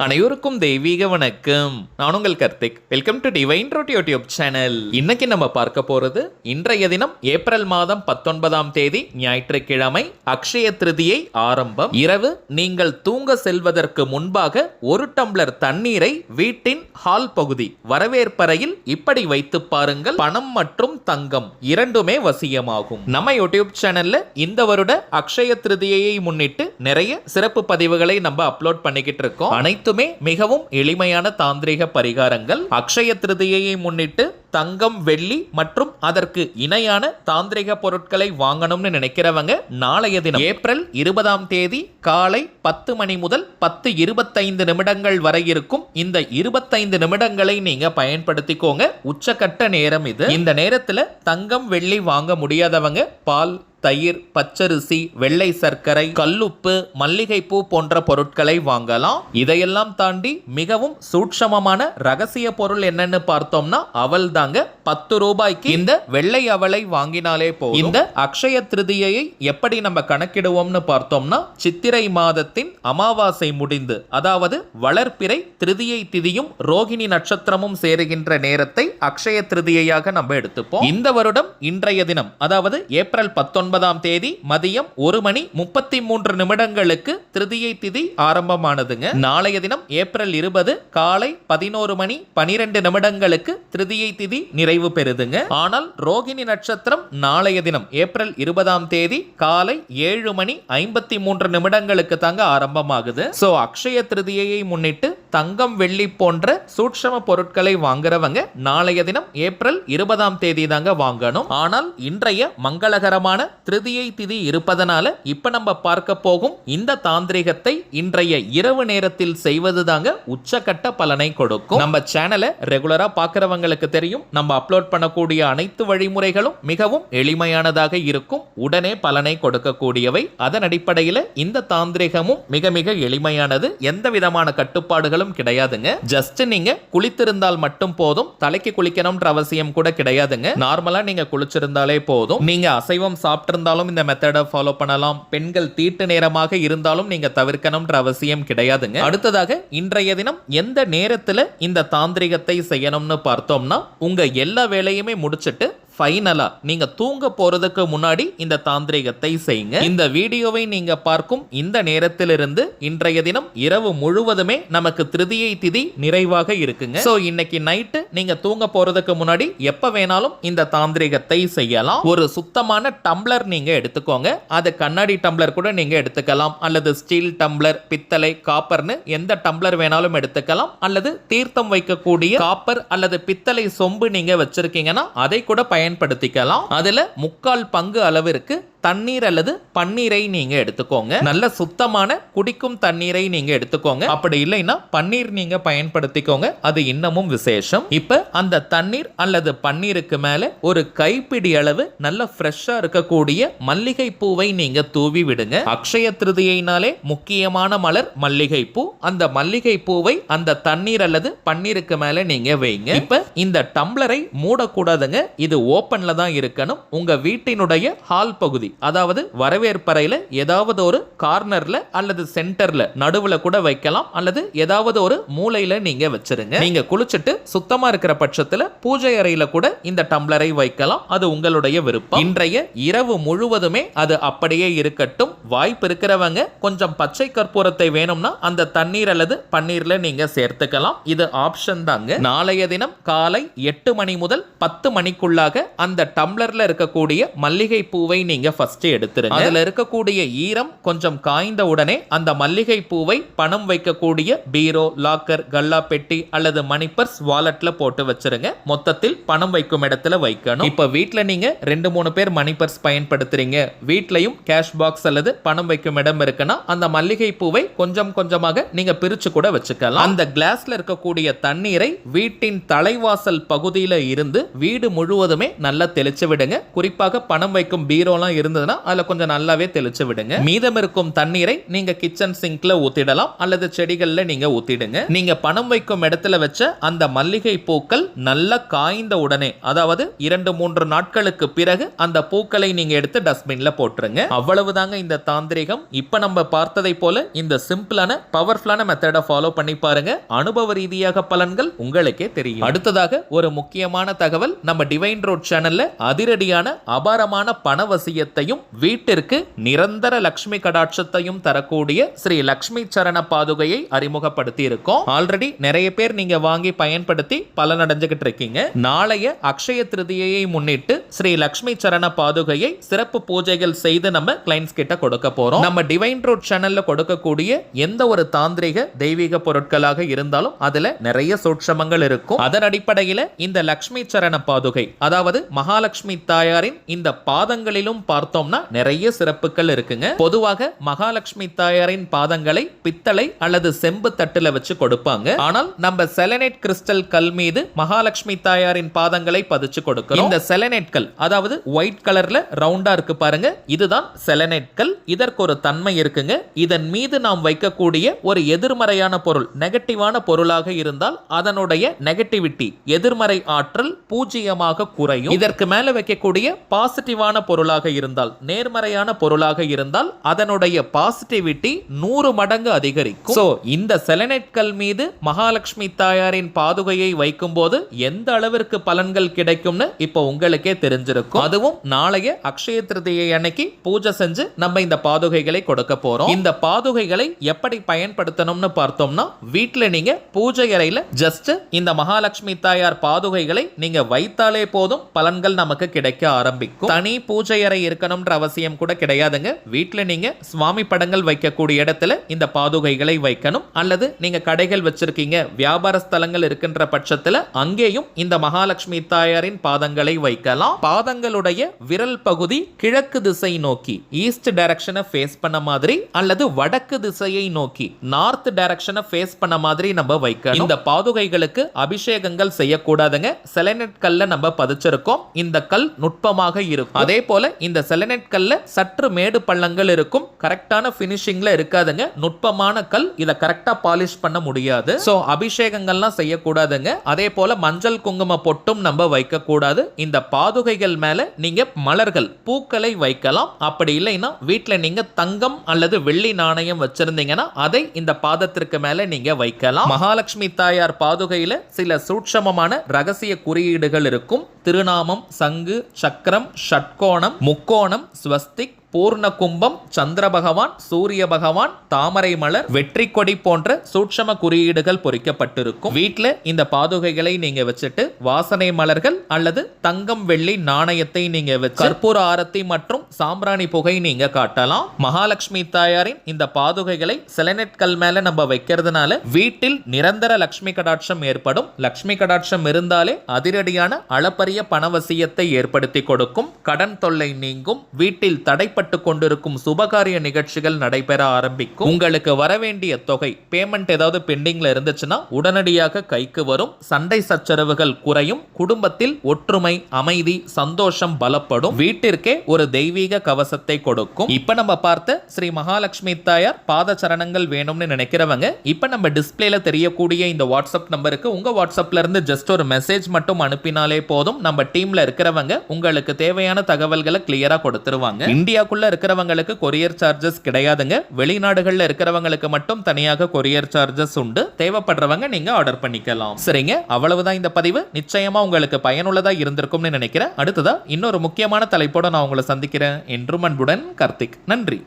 அனைவருக்கும் தெய்வீக வணக்கம். நான் உங்கள் Karthik. Welcome to divine road YouTube channel. இன்னைக்கு நம்ம பார்க்க போறது இன்றைய தினம் ஏப்ரல் மாதம் 19ஆம் தேதி ஞாயிற்றுக்கிழமை அக்ஷய திருதியை ஆரம்பம். இரவு நீங்கள் தூங்க செல்வதற்கு முன்பாக ஒரு டம்ளர் தண்ணீரை வீட்டின் ஹால் பகுதி வரவேற்பறையில் இப்படி வைத்து பாருங்கள். பணம் மற்றும் தங்கம் இரண்டுமே வசியமாகும். நம்ம யூடியூப் சேனல்ல இந்த வருட அக்ஷய திருதியை முன்னிட்டு நிறைய சிறப்பு பதிவுகளை நம்ம அப்லோட் பண்ணிக்கிட்டு இருக்கோம். அனைத்துமே மிகவும் எளிமையான தாந்திரிக பரிகாரங்கள். அக்ஷய திருதியை முன்னிட்டு தங்கம், வெள்ளி மற்றும் அதற்கு இணையான தாந்திரிக பொருட்களை வாங்கணும்னு நினைக்கிறவங்க நாளைய தினம் ஏப்ரல் 20ஆம் தேதி காலை 10 மணி முதல் 10:25 நிமிடங்கள் வரை இருக்கும் இந்த 25 நிமிடங்களை நீங்க பயன்படுத்திக்கோங்க. உச்சக்கட்ட நேரம் இது. இந்த நேரத்துல தங்கம், வெள்ளி வாங்க முடியாதவங்க பால், தயிர், பச்சரிசி, வெள்ளை சர்க்கரை, கல்லுப்பு, மல்லிகைப்பூ போன்ற பொருட்களை வாங்கலாம். இதையெல்லாம் தாண்டி மிகவும் சூட்சமமான ரகசிய பொருள் என்னன்னு பார்த்தோம்னா அவல் தாங்க. 10 ரூபாய்க்கு இந்த வெள்ளை அவலை வாங்கினாலே போதும். இந்த அக்ஷய திருதியை எப்படி நம்ம கணக்கிடுவோம்னு பார்த்தோம்னா சித்திரை மாதத்தின் அமாவாசை முடிந்து, அதாவது வளர்ப்பிறை திருதியை திதியும் ரோகிணி நட்சத்திரமும் சேருகின்ற நேரத்தை அக்ஷய திருதியாக நம்ம எடுத்துப்போம். இந்த வருடம் இன்றைய தினம், அதாவது ஏப்ரல் 19ஆம் தேதி மதியம் 1:33 நிமிடங்களுக்கு திருதியை திதி ஆரம்பமானதுங்க. நாளைய தினம் ஏப்ரல் 20 காலை 11:12 நிமிடங்களுக்கு திருதியை திதி நிறைவு பெறுதுங்க. ஆனால் ரோகிணி நட்சத்திரம் நாளைய தினம் ஏப்ரல் 20ஆம் தேதி காலை 7:53 நிமிடங்களுக்கு தாங்க ஆரம்பமாகுது. சோ அக்ஷய திருதியை முன்னிட்டு தங்கம், வெள்ளி போன்ற சூட்சம பொருட்களை வாங்குறவங்க நாளைய தினம் ஏப்ரல் 20ஆம் தேதி தாங்க வாங்கணும். ஆனால் இன்றைய மங்களகரமான திருதியை திதி இருப்பதனால இப்ப நம்ம பார்க்க போகும் இந்த தாந்திரிகத்தை இன்றைய இரவு நேரத்தில் செய்வது தாங்க உச்சக்கட்ட பலனை கொடுக்கும். நம்ம சேனலை ரெகுலரா பார்க்கிறவங்களுக்கு தெரியும், நம்ம அப்லோட் பண்ணக்கூடிய அனைத்து வழிமுறைகளும் மிகவும் எளிமையானதாக இருக்கும், உடனே பலனை கொடுக்கக்கூடியவை. அதன் அடிப்படையில் இந்த தாந்திரிகமும் மிக மிக எளிமையானது, எந்த விதமான கட்டுப்பாடுகளும் கிடையாதுங்க. ஜஸ்ட் நீங்க குளித்திருந்தால் மட்டும் போதும், தலைக்கு குளிக்கணும்ன்ற அவசியம் கூட கிடையாதுங்க. நார்மலா நீங்க குளிச்சிருந்தாலே போதும். நீங்க அசைவம் சாப்பிட்டிருந்தாலும் இந்த மெத்தடை ஃபாலோ பண்ணலாம். பெண்கள் தீட்டு நேரமாக இருந்தாலும் நீங்க தவிர்க்கணும்ன்ற அவசியம் கிடையாதுங்க. அடுத்ததாக இன்றைய தினம் எந்த நேரத்துல இந்த தாந்திரிகத்தை செய்யணும்னு பார்த்தோம்னா உங்க எல்லா வேலையுமே முடிச்சிட்டு ஃபைனலா நீங்க தூங்க போறதுக்கு முன்னாடி இந்த தாந்திரிகத்தை செய்யுங்க. இந்த வீடியோவை நீங்க பார்க்கும் இந்த நேரத்திலிருந்து இன்றைய தினம் இரவு முழுவதுமே நமக்கு திருதியை திதி நிறைவாக இருக்குங்க. சோ இன்னைக்கு நைட்டு நீங்க தூங்க போறதுக்கு முன்னாடி எப்ப வேணாலும் இந்த தாந்திரிகத்தை செய்யலாம். ஒரு சுத்தமான டம்ளர் நீங்க எடுத்துக்கோங்க. அது கண்ணாடி டம்ளர் கூட நீங்க எடுத்துக்கலாம், அல்லது ஸ்டீல் டம்ளர், பித்தளை, காப்பர்னு எந்த டம்ளர் வேணாலும் எடுத்துக்கலாம். அல்லது தீர்த்தம் வைக்கக்கூடிய காப்பர் அல்லது பித்தளை சொம்பு நீங்க வச்சிருக்கீங்கன்னா அதை கூட பயன்படுத்திக்கலாம். அதுல 3/4 பங்கு அளவிற்கு தண்ணீர் அல்லது பன்னீரை நீங்க எடுத்துக்கோங்க. நல்ல சுத்தமான குடிக்கும் தண்ணீரை நீங்க எடுத்துக்கோங்க. அப்படி இல்லைன்னா பன்னீர் நீங்க பயன்படுத்திக்கோங்க, அது இன்னமும் விசேஷம். இப்ப அந்த தண்ணீர் அல்லது பன்னீருக்கு மேல ஒரு கைப்பிடி அளவு நல்ல ஃப்ரெஷ்ஷா இருக்கக்கூடிய மல்லிகை பூவை நீங்க தூவி விடுங்க. அக்ஷய திருதியினாலே முக்கியமான மலர் மல்லிகை பூ. அந்த மல்லிகை பூவை அந்த தண்ணீர் அல்லது பன்னீருக்கு மேல நீங்க வைங்க. இப்ப இந்த டம்ளரை மூடக்கூடாதுங்க, இது ஓபன்ல தான் இருக்கணும். உங்க வீட்டினுடைய ஹால் பகுதி, அதாவது வரவேற்பறையில ஏதாவது ஒரு கார்னர்ல அல்லது சென்டர்ல நடுவுல கூட வைக்கலாம், அல்லது ஏதாவது ஒரு மூலையில நீங்க வச்சிருங்க. நீங்க குளிச்சிட்டு சுத்தமா இருக்கிற பட்சத்துல பூஜை அறையில கூட இந்த டம்ளரை வைக்கலாம், அது உங்களுடைய விருப்பம். இன்றைய இரவு முழுவதுமே அது அப்படியே இருக்கட்டும். வாய்ப்பு இருக்கிறவங்க கொஞ்சம் பச்சை கற்பூரத்தை வேணும்னா அந்த தண்ணீர் அல்லது பன்னீர்ல நீங்க சேர்த்துக்கலாம், இது ஆப்ஷன் தாங்க. நாளைய தினம் காலை 8 மணி முதல் 10 மணிக்குள்ளாக அந்த டம்ளர்ல இருக்கக்கூடிய மல்லிகை பூவை நீங்க ஃபர்ஸ்ட் எடுத்துருங்க. அதுல இருக்கக்கூடிய ஈரம் கொஞ்சம் காய்ந்த உடனே அந்த மல்லிகை பூவை பணம் வைக்கக்கூடிய பீரோ, லாக்கர், கல்லா பெட்டி அல்லது மணி பர்ஸ், வாலெட்ல போட்டு வச்சிருங்க. மொத்தத்தில் பணம் வைக்கும் இடத்துல வைக்கணும். இப்ப வீட்ல நீங்க 2-3 பேர் மணி பர்ஸ் பயன்படுத்துறீங்க, வீட்லயும் கேஷ் பாக்ஸ் அல்லது பணம் வைக்கும் இடம் இருக்குன்னா அந்த மல்லிகை பூவை கொஞ்சம் கொஞ்சமாக நீங்க பிரிச்சு கூட வச்சுக்கலாம். அந்த கிளாஸ்ல இருக்கக்கூடிய தண்ணீரை வீட்டின் தலைவாசல் பகுதியில இருந்து வீடு முழுவதுமே நல்லா தெளிச்சு விடுங்க. குறிப்பாக பணம் வைக்கும் பீரோலாம் இருந்ததுன்னா அதுல கொஞ்சம் நல்லாவே தெளிச்சு விடுங்க. மீதம் இருக்கும் தண்ணீரை நீங்க கிச்சன் சிங்க்ல ஊத்திடலாம் அல்லது செடிகள்ல நீங்க ஊத்திடுங்க. நீங்க பணம் வைக்கும் இடத்துல வச்ச அந்த மல்லிகை பூக்கள் நல்லா காய்ந்த உடனே, அதாவது 2-3 நாட்களுக்கு பிறகு அந்த பூக்களை நீங்க எடுத்து டஸ்ட்பின்ல போட்டுருங்க. அவ்வளவுதாங்க இந்த தாந்திரிகம். இப்ப நம்ம பார்த்ததை போல இந்த சிம்பிளான பவர்ஃபுல்லான மெத்தடை ஃபாலோ பண்ணி பாருங்க. அனுபவ ரீதியாக பலன்கள் உங்களுக்கே தெரியும். அடுத்ததாக ஒரு முக்கியமான தகவல், நம்ம டிவைன் ரோட் சேனல்ல அதிரடியான அபாரமான பணவசியத்தையும் வீட்டிற்கு நிரந்தர லட்சுமி கடாட்சத்தையும் தரக்கூடிய ஸ்ரீ லட்சுமி சரண பாதுகையை அறிமுகப்படுத்தி இருக்கோம். ஆல்ரெடி நிறைய பேர் நீங்க வாங்கி பயன்படுத்தி பலனடைஞ்சுகிட்டு இருக்கீங்க. நாளைய அக்ஷய திருதியை முன்னிட்டு ஸ்ரீ லட்சுமி சரண பாதுகையை சிறப்பு பூஜைகள் செய்து நம்ம கிளைண்ட்ஸ் கிட்ட கொடுக்க போறோம். நம்ம டிவைன் ரோட் சேனல்ல கொடுக்கக்கூடிய எந்த ஒரு தாந்திரிக தெய்வீக பொருட்களாக இருந்தாலும் அதுல நிறைய சூட்சமங்கள் இருக்கும். அதன் அடிப்படையில் இந்த லட்சுமி சரண பாதுகை, அதாவது மகாலட்சுமி தாயாரின் இந்த பாதங்களிலும் பார்த்தோம்னா நிறைய சிறப்புகள் இருக்குங்க. பொதுவாக மகாலட்சுமி தாயாரின் பாதங்களை பித்தளை அல்லது செம்பு தட்டுல வச்சு கொடுப்பாங்க. ஆனால் நம்ம செலனைட் கிறிஸ்டல் கல் மீது மகாலட்சுமி தாயாரின் பாதங்களை பதிச்சு கொடுக்கிறோம். இந்த செலனைட் கல், அதாவது ஒயிட் கலர்ல ரவுண்டா இருக்கு பாருங்க, இதுதான் செலனைட் கல். இதற்கு ஒரு தன்மை இருக்குங்க. இதன் மீது நாம் வைக்கக்கூடிய ஒரு எதிர்மறையான பொருள், நெகட்டிவான பொருளாக இருந்தால் அதனுடைய நெகட்டிவிட்டி, எதிர்மறை ஆற்றல் பூஜ்ஜியமாக குறையும். இதற்கு மேல வைக்கக்கூடிய பாசிட்டிவான பொருளாக இருந்தால், நேர்மறையான பொருளாக இருந்தால் அதனுடைய பாசிட்டிவிட்டி 100 மடங்கு அதிகரிக்கும். சோ இந்த செலனைட் கல் மீது மகாலட்சுமி தாயாரின் பாதுகையை வைக்கும் போது எந்த அளவிற்கு பலன்கள் கிடைக்கும்னு இப்போ உங்களுக்கே தெரிஞ்சிருக்கும். அதுவும் நாளைய அக்ஷய திருதியை அன்னைக்கு பூஜை செஞ்சு நம்ம இந்த பாதுகைகளை கொடுக்க போறோம். இந்த பாதுகைகளை எப்படி பயன்படுத்தணும்னு பார்த்தோம்னா, வீட்டுல நீங்க பூஜை அறையில ஜஸ்ட் இந்த மகாலட்சுமி தாயார் பாதுகைகளை நீங்க வைத்தாலே போதும், பலன்கள் நமக்கு கிடைக்க ஆரம்பிக்கும். தனி பூஜை அறை இருக்கணும்ன்ற அவசியம் கூட கிடையாதுங்க. வீட்டுல நீங்க சுவாமி படங்கள் வைக்கக்கூடிய இடத்துல இந்த பாதுகைகளை வைக்கணும். அல்லது நீங்க கடைகள் வச்சிருக்கீங்க, வியாபார ஸ்தலங்கள் இருக்கின்ற பட்சத்துல அங்கேயும் இந்த மகாலட்சுமி தாயாரின் பாதங்களை வைக்கலாம். பாதங்களுடைய விரல் பகுதி கிழக்கு திசை நோக்கி ஈஸ்ட் டைரக்ஷனை ஃபேஸ் பண்ண மாதிரி அல்லது வடக்கு திசையை நோக்கி நார்த் டைரக்ஷனை ஃபேஸ் பண்ண மாதிரி நம்ம வைக்கணும். இந்த பாதுகைகளுக்கு அபிஷேகங்கள் செய்யக்கூடாதுங்க. செலனைட் கல்ல நம்ம பதிச்சிருக்கோம். இந்த கல் நுட்பமாக இருக்கும். அதே போல இந்த செலனைட் கல்ல சற்று மேடு பள்ளங்கள் இருக்கும். கரெக்டான பினிஷிங்ல இருக்காதுங்க. நுட்பமான கல், இத கரெக்டா பாலிஷ் பண்ண முடியாது. சோ அபிஷேகங்கள்லாம் செய்யக்கூடாதுங்க. அதே போல மஞ்சள் குங்கும பொட்டும் நம்ம வைக்க கூடாது. இந்த பாதுகைகள் மேல நீங்க மலர்கள், பூக்களை வைக்கலாம். அப்படி இல்லைன்னா வீட்டுல நீங்க தங்கம் அல்லது வெள்ளி நாணயம் வச்சிருந்தீங்கன்னா அதை இந்த பாதத்திற்கு மேல நீங்க வைக்கலாம். மகாலட்சுமி தாயார் பாதுகையில சில சூட்சமமான ரகசிய குறியீடுகள் இருக்கும். திருநாமம், சங்கு, சக்கரம், ஷட்கோணம், முக்கோணம், ஸ்வஸ்திக், பூர்ண கும்பம், சந்திர பகவான், சூரிய பகவான், தாமரை மலர், வெற்றி கொடி போன்ற சூட்சம குறியீடுகள் பொறிக்கப்பட்டிருக்கும். வீட்டுல இந்த பாதுகைகளை நீங்க வச்சுட்டு வாசனை மலர்கள் அல்லது தங்கம் வெள்ளி நாணயத்தை நீங்க வச்சு கற்பூர ஆரத்தி மற்றும் சாம்பிராணி புகை நீங்க காட்டலாம். மகாலட்சுமி தாயாரின் இந்த பாதுகைகளை செலனைட் கல் மேல நம்ம வைக்கிறதுனால வீட்டில் நிரந்தர லட்சுமி கடாட்சம் ஏற்படும். லட்சுமி கடாட்சம் இருந்தாலே அதிரடியான அளப்பரிய பணவசியத்தை ஏற்படுத்தி கொடுக்கும். கடன் தொல்லை நீங்கும். வீட்டில் தடைப்பட்ட கொண்டிருக்கும் சுபகாரிய நிகழ்ச்சிகள் நடைபெற ஆரம்பிக்கும். உங்களுக்கு வரவேண்டிய தொகை பேமெண்ட் ஏதாவது பெண்டிங்ல இருந்துச்சுன்னா உடனடியாக கைக்கு வரும். சண்டை சச்சரவுகள் குறையும். குடும்பத்தில் ஒற்றுமை, அமைதி, சந்தோஷம் பலப்படும். வீட்டிற்கே ஒரு தெய்வீக கவசத்தை கொடுக்கும். இப்ப நம்ம பார்த்த ஸ்ரீ மகாலட்சுமி தாயார் பாத சரணங்கள் வேணும்னு நினைக்கிறவங்க இப்ப நம்ம டிஸ்பிளேல தெரியக்கூடிய இந்த வாட்ஸ்அப் நம்பருக்கு உங்க வாட்ஸ்அப்ல இருந்து ஜஸ்ட் ஒரு மெசேஜ் மட்டும் அனுப்பினாலே போதும். நம்ம டீம்ல இருக்கிறவங்க உங்களுக்கு தேவையான தகவல்களை கிளியரா கொடுத்துருவாங்க. இந்தியா இருக்கிறவங்களுக்கு கொரியர் சார்ஜஸ் கிடையாதுங்க. வெளிநாடுகள்ல இருக்கிறவங்களுக்கு மட்டும் தனியாக கொரியர் சார்ஜஸ் உண்டு. தேவைப்படுறவங்க நீங்க ஆர்டர் பண்ணிக்கலாம். சரிங்க, அவ்வளவுதான் இந்த பதிவு. நிச்சயமா உங்களுக்கு பயனுள்ளதா இருந்திருக்கும்னு நினைக்கிறேன். அடுத்ததா இன்னொரு முக்கியமான தலைப்போட நான் உங்களை சந்திக்கிறேன். என்றும் அன்புடன் கார்த்திக். நன்றி.